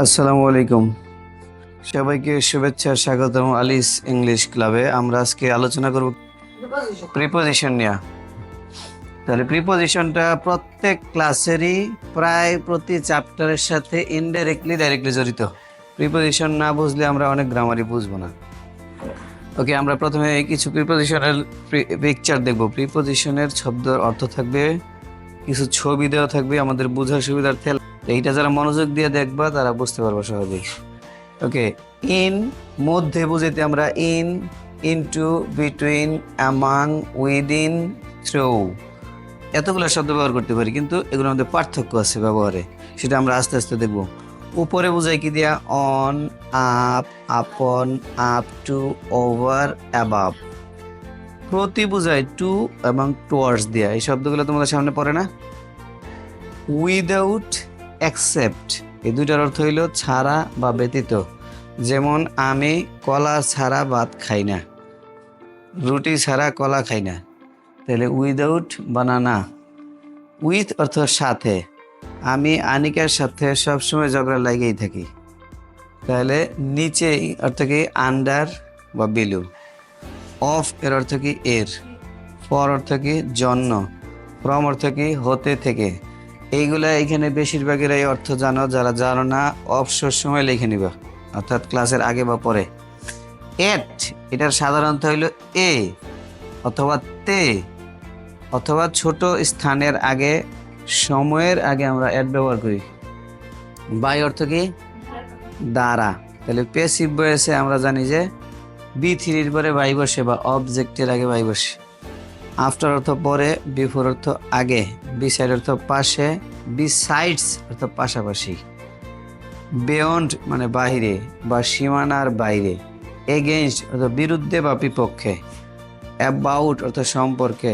আসসালামু আলাইকুম, সবাইকে শুভেচ্ছা, স্বাগতম আলিস ইংলিশ ক্লাবে। আমরা আজকে আলোচনা করব প্রিপোজিশন নিয়ে। তাহলে প্রিপোজিশনটা প্রত্যেক ক্লাসেরই প্রায় প্রতি চ্যাপ্টারের সাথে ইনডাইরেক্টলি ডাইরেক্টলি জড়িত। প্রিপোজিশন না বুঝলে আমরা অনেক গ্রামারই বুঝবো না। ওকে, আমরা প্রথমে কিছু প্রিপোজিশনের পিকচার দেখব। প্রিপোজিশনের শব্দের অর্থ থাকবে, কিছু ছবি দেওয়া থাকবে আমাদের বোঝার সুবিধার্থে। এইটা যারা মনোযোগ দিয়ে দেখবা তারা বুঝতে পারবো সহজেই। ওকে, ইন মধ্যে বুঝাইতে আমরা in, into, between, among, within, through এতগুলো শব্দ ব্যবহার করতে পারি, কিন্তু এগুলোর মধ্যে পার্থক্য আছে ব্যবহারে, সেটা আমরা আস্তে আস্তে দেখব। উপরে বোঝাই কি দিয়া? অন, আপ, আপন, আপ টু, ওভার, অ্যাবাভ। প্রতি বোঝায় টু এবং টুয়ার্ডস দিয়া। এই শব্দগুলো তোমাদের সামনে পড়ে না? উইদাউট, অ্যাকসেপ্ট, এই দুইটার অর্থ হইল ছাড়া বা ব্যতীত। যেমন আমি কলা ছাড়া ভাত খাই না, রুটি ছাড়া কলা খাই না। তাহলে উইদাউট বানানা। উইথ অর্থ সাথে, আমি আনিকার সাথে সবসময় ঝগড়া লাগেই থাকি। তাহলে নিচে অর্থ কি? আন্ডার বা বিলু। অফ এর অর্থ কি? এর। ফর অর্থ কি? জন্য। ফ্রম অর্থ কি? হতে থেকে। এইগুলা এখানে বেশিরভাগের এই অর্থ জানো, যারা জানো না অবসর সময় লিখে নিবা, অর্থাৎ ক্লাসের আগে বা পরে। এট এটার সাধারণত হইল এ অথবা তে অথবা ছোট স্থানের আগে, সময়ের আগে আমরা এট ব্যবহার করি। বাই অর্থ কি? দ্বারা। তাহলে প্যাসিভ ভয়েসে আমরা জানি যে বি থ্রির পরে বাই বসে বা অবজেক্টের আগে বাই বসে। আফটার অর্থ পরে, বিফোর অর্থ আগে, বিসাইড অর্থ পাশে, বিসাইডস অর্থ পাশাপাশি। বিয়ন্ড মানে বাহিরে বা সীমানার বাইরে। এগেইনস্ট অর্থ বিরুদ্ধে বা বিপক্ষে। অ্যাবাউট অর্থ সম্পর্কে।